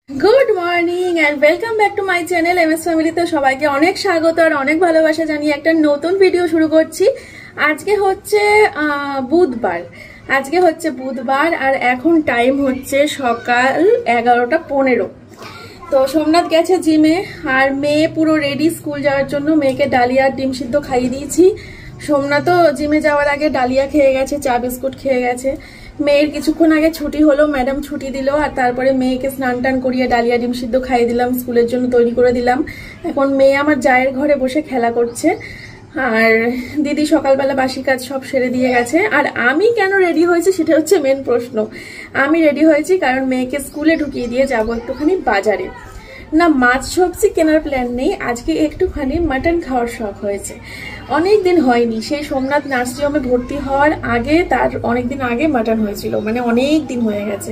Good morning and welcome back to my channel M S फैमिलीते सबाइके अनेक स्वागत और अनेक भालोबासा जानिए एक नतून भिडियो शुरू करছি। আজকে হচ্ছে বুধবার আর এখন টাইম হচ্ছে সকাল 11:15। তো সোমনাথ গেছে জিমে আর মেয়ে পুরো রেডি স্কুল যাওয়ার জন্য। মেয়েকে ডালিয়া ডিম সিদ্ধ খাইয়ে দিয়েছি। সোমনাথও জিমে যাওয়ার আগে ডালিয়া খেয়ে গেছে, চা বিস্কুট খেয়ে গেছে। মেয়ের কিছুক্ষণ আগে ছুটি হলো, ম্যাডাম ছুটি দিল আর তারপরে মেয়েকে স্নান টান করিয়ে ডালিয়া ডিম সিদ্ধ খাইয়ে দিলাম, স্কুলের জন্য তৈরি করে দিলাম। এখন মেয়ে আমার জায়ের ঘরে বসে খেলা করছে আর দিদি সকালবেলা বাসি কাজ সব সেরে দিয়ে গেছে। আর আমি কেন রেডি হয়েছি সেটা হচ্ছে মেন প্রশ্ন। আমি রেডি হয়েছি কারণ মেয়েকে স্কুলে ঢুকিয়ে দিয়ে যাবো একটুখানি বাজারে। না মাছ সবজি কেনার প্ল্যান নেই, আজকে একটুখানি মাটন খাওয়ার শখ হয়েছে, অনেক দিন হয়নি। সেই সোমনাথ নার্সিংহোমে ভর্তি হওয়ার আগে তার অনেকদিন আগে মাটন হয়েছিল, মানে অনেক দিন হয়ে গেছে।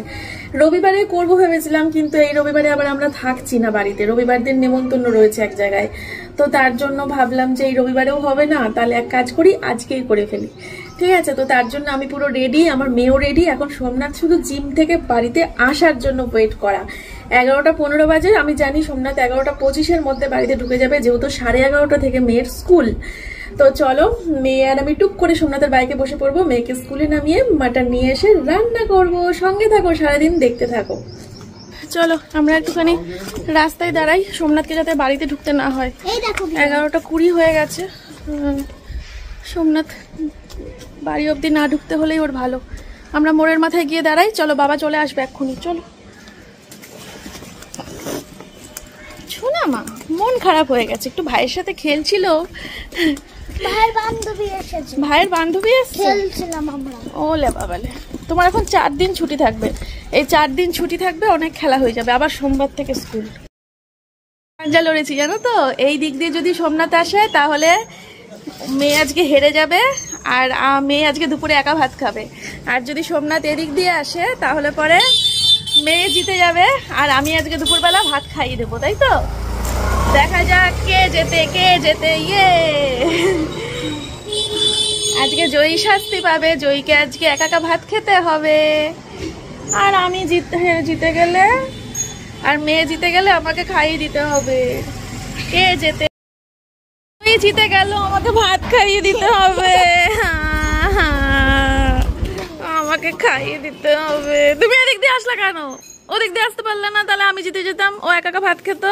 রবিবারে করবো ভেবেছিলাম, কিন্তু এই রবিবারে আবার আমরা থাকছি না বাড়িতে, রবিবার দিন নেমন্তন্ন রয়েছে এক জায়গায়। তো তার জন্য ভাবলাম যে এই রবিবারেও হবে না, তাহলে এক কাজ করি আজকেই করে ফেলি, ঠিক আছে। তো তার জন্য আমি পুরো রেডি, আমার মেয়েও রেডি। এখন সোমনাথ শুধু জিম থেকে বাড়িতে আসার জন্য ওয়েট করা। 11:15 বাজে, আমি জানি সোমনাথ 11:25-এর মধ্যে বাড়িতে ঢুকে যাবে, যেহেতু 11:30 থেকে মেয়ের স্কুল। তো চলো মেয়ে আর আমি টুক করে সোমনাথের বাইকে বসে পড়বো, মেয়েকে স্কুলে নামিয়ে মাটন নিয়ে এসে রান্না করব। সঙ্গে থাকো, সারাদিন দেখতে থাকো। চলো আমরা একটুখানি রাস্তায় দাঁড়াই, সোমনাথকে যাতে বাড়িতে ঢুকতে না হয়। 11:20 হয়ে গেছে। সোমনাথ বাড়ি অবধি না ঢুকতে হলেই ওর ভালো। আমরা মোড়ের মাথায় গিয়ে দাঁড়াই, চলো বাবা চলে আসবে এক্ষুনি। চলো শোনা মা, মন খারাপ হয়ে গেছে, একটু ভাইয়ের সাথে খেলছিল। ভাইয়ের বান্ধবী এসেছে, খেলছিলাম আমরা। ওলে বাবালে, তোমার এখন 4 দিন ছুটি থাকবে। এই 4 দিন ছুটি থাকবে, অনেক খেলা হয়ে যাবে। আবার সোমবার থেকে স্কুল। যা লড়েছি জানো তো, এই দিক দিয়ে যদি সোমনাথ আসে তাহলে মেয়ে আজকে হেরে যাবে আর মেয়ে আজকে দুপুরে একা ভাত খাবে। আর যদি সোমনাথ এদিক দিয়ে আসে তাহলে পরে মেয়ে জিতে যাবে আর আমি আজকে দুপুরবেলা ভাত খাইয়ে দেবো, তাই তো? দেখা যাক কে যেতে। ইয়ে আজকে জয়ী শাস্তি পাবে, জয়ীকে আজকে একা ভাত খেতে হবে। আর আমি জিতে গেলে আর মেয়ে জিতে গেলে আমাকে খাইয়ে দিতে হবে। কে যেতে? তুই জিতে গেল, আমাকে ভাত খাইয়ে দিতে হবে। আমাকে খাইয়ে দিতে হবে। তুমি এদিক দিয়ে আসলা কেন? ওদিক দিয়ে আসতে পারলে না? তাহলে আমি জিতে যেতাম, ও একা ভাত খেত।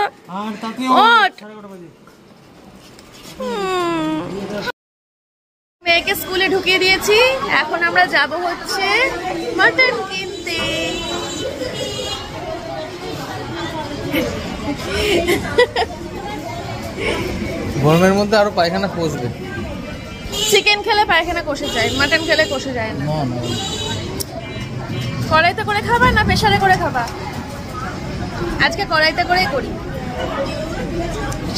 মেয়েকে স্কুলে ঢুকিয়ে দিয়েছি, এখন আমরা যাব হচ্ছে মাটন কিনতে। গরমের মধ্যে আরো পায়খানা কষবে। চিকেন খেলে পায়খানা কষে যায়, মাটন খেলে কষে যায় না। কড়াইতে করে খাবা না প্রেসারে করে খাবা? আজকে কড়াইতে করেই করি,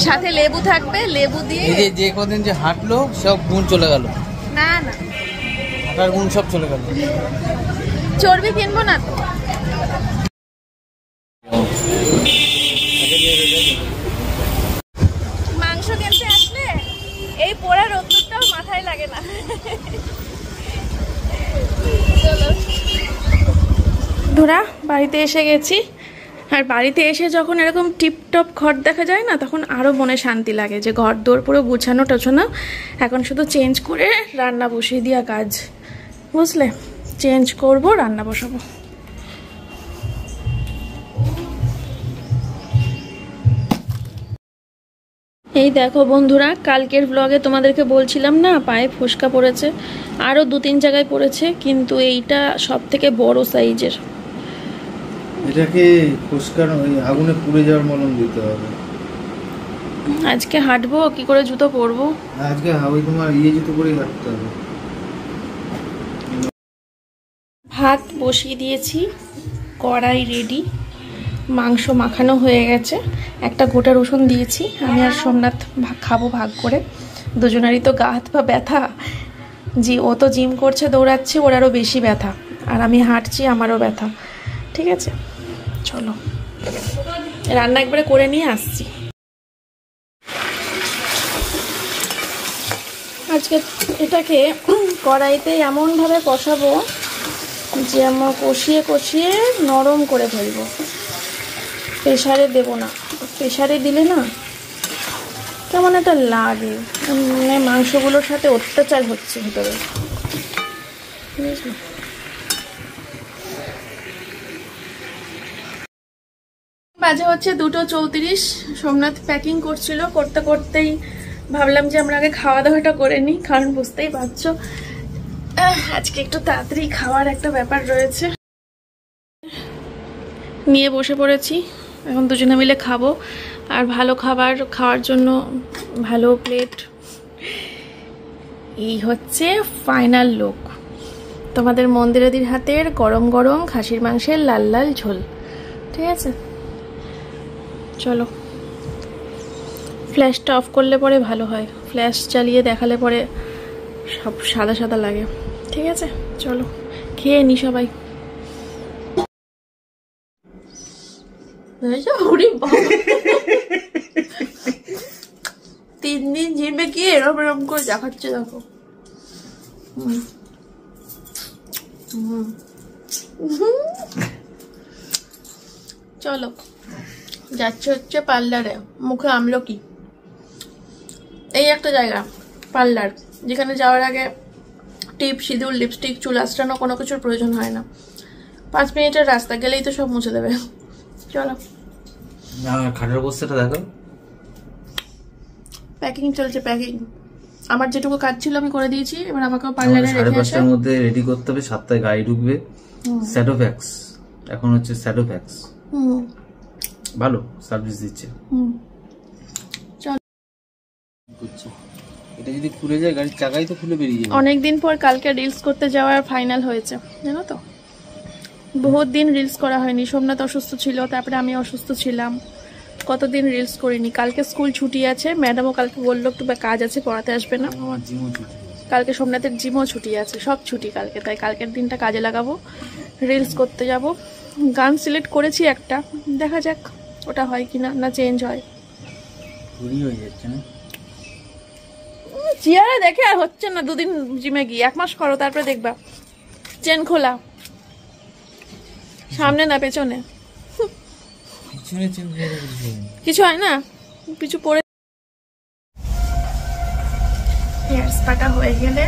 সাথে লেবু থাকবে, লেবু দিয়ে। এই যে কদিন যে হাঁটলো সব গুণ চলে গেল। না হাঁটার গুণ সব চলে গেল। চর্বি কিনবো না তো। মাংস কিনতে আসলে এই পোড়া রোদ্দুরটাও মাথায় লাগে না। চলো ধরা বাড়িতে এসে গেছি। আর বাড়িতে এসে যখন এরকম টিপটপ ঘর দেখা যায় না, তখন আরও মনে শান্তি লাগে যে ঘর দোর পুরো গুছানো টোছানো। এখন শুধু চেঞ্জ করে রান্না বসিয়ে দেওয়া কাজ, বুঝলে? চেঞ্জ করব, রান্না বসাবো। এই দেখো বন্ধুরা, কালকের ব্লগে তোমাদেরকে বলছিলাম না পায়ে ফোসকা পড়েছে, আরও 2-3 জায়গায় পড়েছে, কিন্তু এইটা সব থেকে বড় সাইজের। এটাকে ফোসকার ওই আগুনে পুড়ে যাওয়ার মলম দিতে হবে। আজকে হাঁটবো, কি করে জুতো পরবো? আজকে ওই তোমার জুতো পরেই হাঁটতে হবে। ভাত বসিয়ে দিয়েছি, কড়াই রেডি, মাংস মাখানো হয়ে গেছে, একটা গোটা রসুন দিয়েছি। আমি আর সোমনাথ খাবো ভাগ করে, দুজনারই তো গা হাত পা ব্যথা। ও তো জিম করছে, দৌড়াচ্ছে, ওর আরও বেশি ব্যথা, আর আমি হাঁটছি, আমারও ব্যথা। ঠিক আছে চলো রান্না একবারে করে নিয়ে আসছি। আজকে এটাকে কড়াইতে এমনভাবে কষাবো যে আমরা কষিয়ে নরম করে ফেলবো। প্রেসারে দেব না, প্রেসারে দিলে না কেমন একটা লাগে, মানে মাংসগুলোর সাথে অত্যাচার হচ্ছে ভিতরে। বাজে হচ্ছে 2:34। সোমনাথ প্যাকিং করছিল, করতে করতেই ভাবলাম যে আমরা আগে খাওয়া দাওয়াটা করে নিই, কারণ বুঝতেই পারছো আজকে একটু তাড়াতাড়ি খাওয়ার একটা ব্যাপার রয়েছে। নিয়ে বসে পড়েছি, এখন দুজনে মিলে খাবো। আর ভালো খাবার খাওয়ার জন্য ভালো প্লেট। এই হচ্ছে ফাইনাল লুক তোমাদের মন্দিরাদির হাতের গরম গরম খাসির মাংসের লাল লাল ঝোল। ঠিক আছে, চলো। ফ্ল্যাশটা অফ করলে পরে ভালো হয়, ফ্ল্যাশ চালিয়ে দেখালে পরে সব সাদা সাদা লাগে। ঠিক আছে, চলো খেয়ে নি সবাই। 3 দিন জিমে গিয়ে এরম এরম করে দেখাচ্ছে, দেখো। চলো, যাচ্ছে হচ্ছে পার্লারে। মুখে আমলকি, এই একটা জায়গা পার্লার যেখানে যাওয়ার আগে টিপ, সিঁদুর, লিপস্টিক, চুল আঁচড়ানো কোনো কিছুর প্রয়োজন হয় না। 5 মিনিটের রাস্তা গেলেই তো সব মুছে দেবে। চলো। খাটের অবস্থাটা দেখো। প্যাকিং চলছে, প্যাকিং। আমার যেটুকু কাজ ছিল আমি করে দিয়েছি, এবার আমাকেও পার্লারে রেখে আসা। 5:30টার মধ্যে রেডি করতে হবে, 7টায় গাড়ি ঢুকবে। স্যাডোফ্যাক্স এখন হচ্ছে স্যাডোফ্যাক্স, ভালো সার্ভিস দিচ্ছে। এটা যদি খুলে যায় গাড়ির চাকাই তো খুলে বেরিয়ে যাবে। অনেকদিন পর কালকে রিলস করতে যাওয়ার ফাইনাল হয়েছে, জানো তো। বহুত দিন রিলস করা হয়নি, সোমনাথ অসুস্থ ছিল, তারপরে আমি অসুস্থ ছিলাম, কতদিন রিলস করিনি। কালকে স্কুল ছুটি আছে, ম্যাডামও কালকে বললো একটু কাজ আছে, পড়াতে আসবে না। আমার জিমও ছুটি, কালকে সোমনাথের জিমও ছুটি আছে, সব ছুটি কালকে, তাই কালকের দিনটা কাজে লাগাবো, রিলস করতে যাব। গান সিলেক্ট করেছি একটা, দেখা যাক ওটা হয় কিনা, না চেঞ্জ হয়। চুরি হয়ে যাচ্ছে না চেয়ারে দেখে আর হচ্ছে না। 2 দিন জিমে গিয়ে 1 মাস করো, তারপরে দেখবা চেন খোলা, সামনে না পেছনে। কিছু হয় না, কিছু পরে। হেয়ার স্পাটা হয়ে গেলে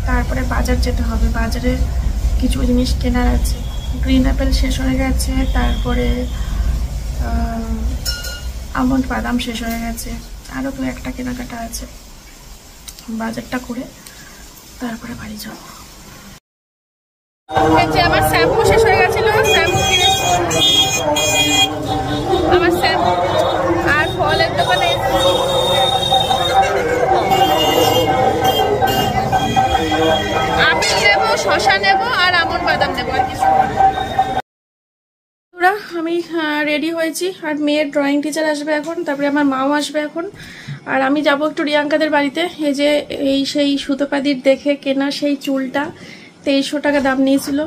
তারপরে বাজার যেতে হবে। বাজারে কিছু জিনিস কেনার আছে। গ্রিন অ্যাপেল শেষ হয়ে গেছে, তারপরে আমন্ড বাদাম শেষ হয়ে গেছে, আরও 2-1টা কেনাকাটা আছে। বাজারটা করে তারপরে বাড়ি যাবো। আমার শ্যাম্পু শেষ হয়ে গেছিল, শ্যাম্পু কিনেছি। আমার শ্যাম্পু আর ফলের দোকানে আপেল নেবো, শসা নেবো আর আমন্ড বাদাম নেবো, আর কিছু। আমি রেডি হয়েছি, আর মেয়ের ড্রয়িং টিচার আসবে এখন, তারপরে আমার মাও আসবে এখন। আর আমি যাব একটু রিয়াঙ্কাদের বাড়িতে। এই যে সেই সুতোপাদির দেখে কেনা সেই চুলটা 2300 টাকা দাম নিয়েছিল।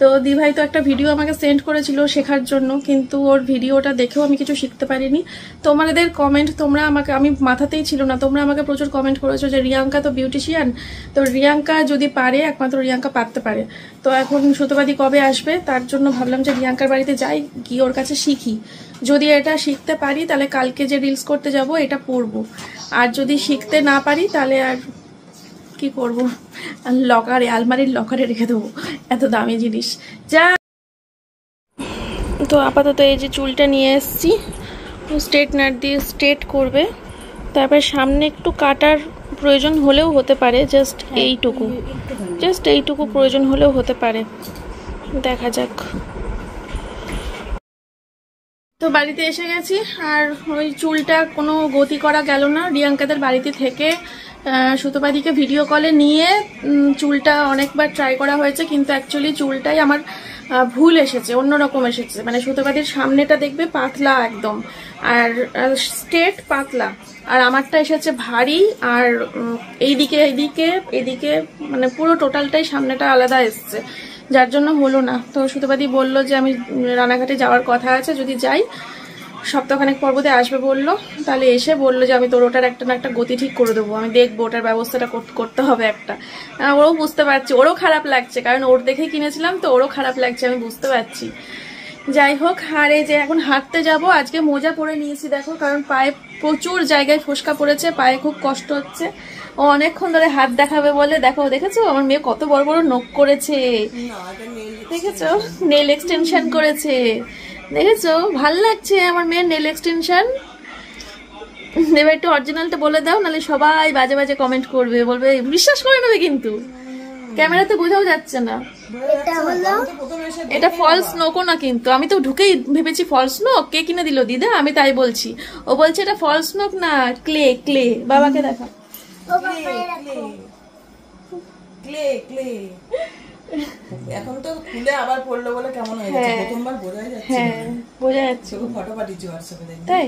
তো দিভাই তো একটা ভিডিও আমাকে সেন্ড করেছিল শেখার জন্য, কিন্তু ওর ভিডিওটা দেখেও আমি কিছু শিখতে পারিনি। তোমাদের কমেন্ট, তোমরা আমাকে, আমি মাথাতেই ছিল না, তোমরা আমাকে প্রচুর কমেন্ট করেছো যে রিয়াঙ্কা তো বিউটিশিয়ান, তো রিয়াঙ্কা যদি পারে, একমাত্র রিয়াঙ্কা পারতে পারে। তো এখন সুতোপাদি কবে আসবে, তার জন্য ভাবলাম যে রিয়াঙ্কার বাড়িতে যাই, গিয়ে ওর কাছে শিখি। যদি এটা শিখতে পারি তাহলে কালকে যে রিলস করতে যাব এটা পরবো, আর যদি শিখতে না পারি তাহলে আর কি করবো, লকারে, আলমারির লকারে রেখে দেবো, এত দামি জিনিস যা। তো আপাতত এই যে চুলটা নিয়ে এসেছি, স্ট্রেটনার দিয়ে স্ট্রেট করবে, তারপর সামনে একটু কাটার প্রয়োজন হলেও হতে পারে, জাস্ট এইটুকু প্রয়োজন হলেও হতে পারে, দেখা যাক। তো বাড়িতে এসে গেছি, আর ওই চুলটা কোনো গতি করা গেল না। রিয়াঙ্কাদের বাড়িতে থেকে সুতোপাদিকে ভিডিও কলে নিয়ে চুলটা অনেকবার ট্রাই করা হয়েছে, কিন্তু অ্যাকচুয়ালি চুলটাই আমার ভুল এসেছে, অন্যরকম এসেছে। মানে সুতোপাদির সামনেটা দেখবে পাতলা একদম, আর স্ট্রেট পাতলা, আর আমারটা এসেছে ভারী, আর এইদিকে মানে পুরো টোটালটাই সামনেটা আলাদা এসছে, যার জন্য হলো না। তো সুতোপাদি বললো যে আমি রানাঘাটে যাওয়ার কথা আছে, যদি যাই সপ্তাহখানেক পর্বতে আসবে বললো, তাহলে এসে বললো যে আমি তোর ওটার একটা না একটা গতি ঠিক করে দেবো, আমি দেখবো ওটার ব্যবস্থাটা করতে হবে একটা। ওরও বুঝতে পারছি, ওরও খারাপ লাগছে, কারণ ওর দেখে কিনেছিলাম তো, ওরও খারাপ লাগছে, আমি বুঝতে পারছি। যাই হোক, আর এই যে এখন হাঁটতে যাব। আজকে মোজা পরে নিয়েছি দেখো, কারণ পায়ে প্রচুর জায়গায় ফোসকা পড়েছে, পায়ে খুব কষ্ট হচ্ছে। ও অনেকক্ষণ ধরে হাত দেখাবে বলে, দেখো দেখেছো আমার মেয়ে কত বড় বড় নখ করেছে, দেখেছো নেল এক্সটেনশন করেছে, দেখেছো ভাল লাগছে আমার মেয়ের নেল এক্সটেনশন। এবার একটু অরিজিনালটা বলে দাও, নাহলে সবাই বাজে বাজে কমেন্ট করবে, বলবে বিশ্বাস করে নেবে, কিন্তু ক্যামেরাতে বোঝাও যাচ্ছে না। এটা ফলস নোকও না, কিন্তু আমি তো ঢুকেই ভেবেছি ফলস নোক। কে কিনে দিল? দিদা। আমি তাই বলছি, ও বলছে এটা ফলস নোক না, ক্লে ক্লে। বাবাকে দেখা, এখন তো খুলে আবার পড়লো বলে কেমন হয়ে যাচ্ছে, প্রথমবার বোঝাই যাচ্ছে। হ্যাঁ বোঝা যাচ্ছে, ফটো পাঠিয়েছি হোয়াটসঅ্যাপে, তাই।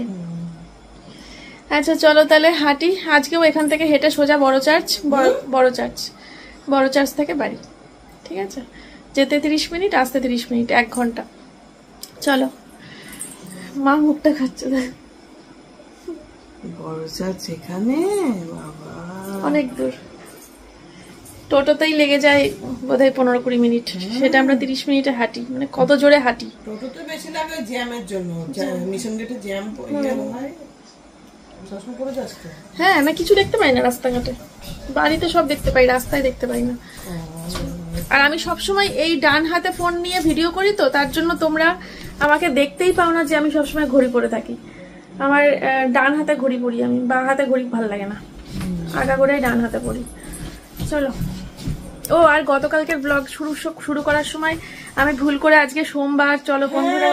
আচ্ছা চলো তাহলে হাঁটি। আজকেও এখান থেকে হেঁটে সোজা বড় চার্চ থেকে বাড়ি। ঠিক আছে, যেতে 30 মিনিট, আসতে 30 মিনিট, 1 ঘন্টা। চলো। মা মুখটা খাচ্ছে, বড় চার্চ এখানে, বাবা অনেক দূর। টোটোতেই লেগে যায় বোধহয় 15-20 মিনিট, সেটা আমরা 30 মিনিটে হাঁটি। মানে কত জোরে হাঁটি। টোটোতে বেশি লাগে জ্যামের জন্য, মিশন গেটে জ্যাম হয়। হ্যাঁ, না কিছু দেখতে পাই না রাস্তাঘাটে, বাড়িতে সব দেখতে পাই, রাস্তায় দেখতে পাই না। আর আমি সবসময় এই ডান হাতে ফোন নিয়ে ভিডিও করি, তো তার জন্য তোমরা আমাকে দেখতেই পাও না যে আমি সবসময় ঘড়ি পরে থাকি। আমার ডান হাতে ঘড়ি পরি আমি, বাঁ হাতে ঘড়ি ভালো লাগে না, আগাগোড়াই ডান হাতে পরি। চলো। ও আর গতকালকের ব্লগ শুরু করার সময় আমি ভুল করে আজকে সোমবার, চলো বন্ধুরা,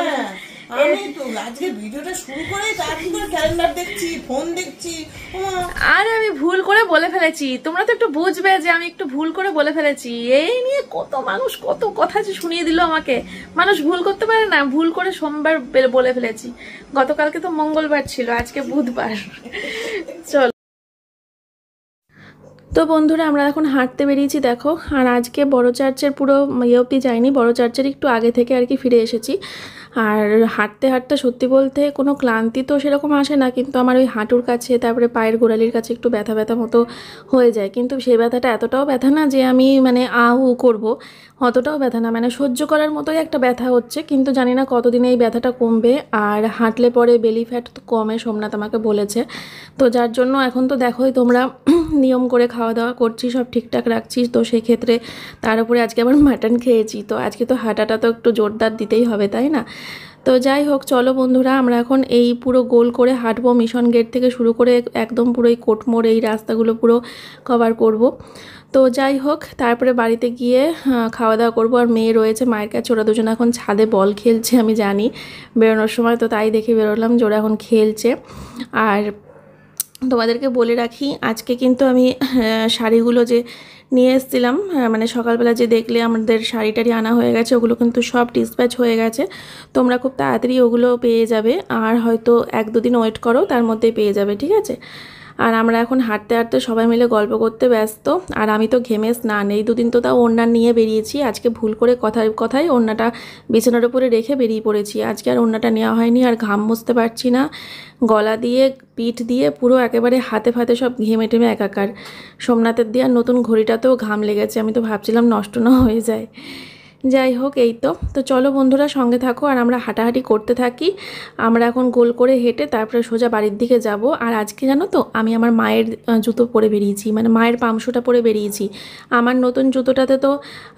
আমি তো আজকে ভিডিওটা শুরু করে তারপর ক্যালেন্ডার দেখছি, ফোন দেখছি। আরে আমি ভুল করে বলে ফেলেছি, তোমরা তো একটু বুঝবে যে আমি একটু ভুল করে বলে ফেলেছি। এই নিয়ে কত মানুষ কত কথা যে শুনিয়ে দিল আমাকে। মানুষ ভুল করতে পারে না, ভুল করে সোমবার বলে ফেলেছি। গতকালকে তো মঙ্গলবার ছিল, আজকে বুধবার। চল। তো বন্ধুরা আমরা এখন হাঁটতে বেরিয়েছি দেখো। আর আজকে বড় চার্চের পুরো ইয়ে অবধি যাইনি, বড় চার্চের একটু আগে থেকে আর কি ফিরে এসেছি। আর হাঁটতে হাঁটতে সত্যি বলতে কোনো ক্লান্তি তো সেরকম আসে না, কিন্তু আমার ওই হাঁটুর কাছে, তারপরে পায়ের গোড়ালির কাছে একটু ব্যথা ব্যথা মতো হয়ে যায়। কিন্তু সেই ব্যথাটা এতটাও ব্যথা না যে আমি মানে আহু করব, অতটাও ব্যথা না, মানে সহ্য করার মতোই একটা ব্যথা হচ্ছে। কিন্তু জানি না কতদিনে এই ব্যথাটা কমবে। আর হাঁটলে পরে বেলি ফ্যাট তো কমে, সোমনাথ আমাকে বলেছে। তো যার জন্য এখন তো দেখোই তোমরা নিয়ম করে খাওয়া দাওয়া করছি, সব ঠিকঠাক রাখছি। তো সেই ক্ষেত্রে তার উপরে আজকে আবার মাটন খেয়েছি, তো আজকে তো হাঁটাটা তো একটু জোরদার দিতেই হবে, তাই না? তো যাই হোক, চলো বন্ধুরা আমরা এখন এই পুরো গোল করে হাঁটবো, মিশন গেট থেকে শুরু করে একদম পুরো এই কোটমোড় এই রাস্তাগুলো পুরো কভার করব। তো যাই হোক, তারপরে বাড়িতে গিয়ে খাওয়া দাওয়া করবো। আর মেয়ে রয়েছে মায়ের কাছে, ওরা দুজন এখন ছাদে বল খেলছে, আমি জানি বেরোনোর সময়, তো তাই দেখে বেরোলাম যে ওরা এখন খেলছে। আর তোমাদেরকে বলে রাখি, আজকে কিন্তু আমি শাড়িগুলো যে নিয়ে এসেছিলাম, মানে সকালবেলা যে দেখলে আমাদের শাড়ি টাড়ি আনা হয়ে গেছে, ওগুলো কিন্তু সব ডিসপ্যাচ হয়ে গেছে। তোমরা খুব তাড়াতাড়ি ওগুলো পেয়ে যাবে, আর হয়তো 1-2 দিন ওয়েট করো, তার মধ্যেই পেয়ে যাবে, ঠিক আছে? আর আমরা এখন হাঁটতে হাঁটতে সবাই মিলে গল্প করতে ব্যস্ত। আর আমি তো ঘেমে স্নান, এই 2 দিন তো তাও ওড়না নিয়ে বেরিয়েছি, আজকে ভুল করে কথায় ওড়নাটা বিছানার উপরে রেখে বেরিয়ে পড়েছি। আজকে আর ওড়নাটা নেওয়া হয়নি, আর ঘাম মুছতে পারছি না, গলা দিয়ে পিঠ দিয়ে পুরো একেবারে হাতে ফাতে সব ঘেমে টেমে একাকার। সোমনাথের দেওয়ার নতুন ঘড়িটাতেও ঘাম লেগেছে, আমি তো ভাবছিলাম নষ্ট না হয়ে যায়। যাই হোক, এই তো চলো বন্ধুরা সঙ্গে থাকো, আর আমরা হাঁটাহাঁটি করতে থাকি। আমরা এখন গোল করে হেঁটে তারপরে সোজা বাড়ির দিকে যাব। আর আজকে জানো তো আমি আমার মায়ের জুতো পরে বেরিয়েছি, মানে মায়ের পামশুটা পরে বেরিয়েছি। আমার নতুন জুতোটাতে তো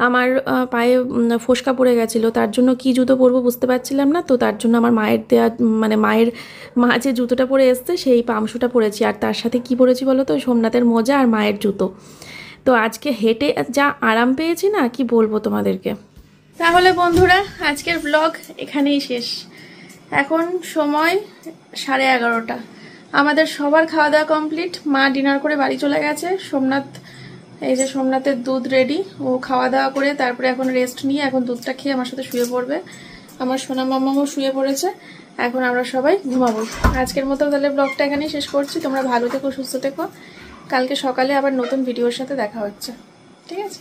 আমার পায়ে ফোসকা পড়ে গেছিলো, তার জন্য কি জুতো পরবো বুঝতে পারছিলাম না। তো তার জন্য আমার মায়ের দেয়া, মানে মা যে জুতোটা পরে এসছে সেই পামশুটা পরেছি। আর তার সাথে কি পরেছি বলো তো, সোমনাথের মোজা আর মায়ের জুতো। তো আজকে হেঁটে যা আরাম পেয়েছি না, কি বলবো তোমাদেরকে। তাহলে বন্ধুরা আজকের ব্লগ এখানেই শেষ। এখন সময় 11:30। আমাদের সবার খাওয়া দাওয়া কমপ্লিট, মা ডিনার করে বাড়ি চলে গেছে। সোমনাথ, এই যে সোমনাথের দুধ রেডি, ও খাওয়া দাওয়া করে তারপরে এখন রেস্ট নিয়ে এখন দুধটা খেয়ে আমার সাথে শুয়ে পড়বে। আমার সোনা মামাও শুয়ে পড়েছে, এখন আমরা সবাই ঘুমাবো। আজকের মতো তাহলে ব্লগটা এখানেই শেষ করছি। তোমরা ভালো থেকো, সুস্থ থেকো, কালকে সকালে আবার নতুন ভিডিওর সাথে দেখা হচ্ছে, ঠিক আছে?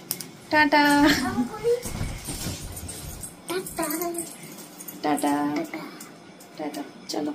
টাটা টাটা টাটা, চলো।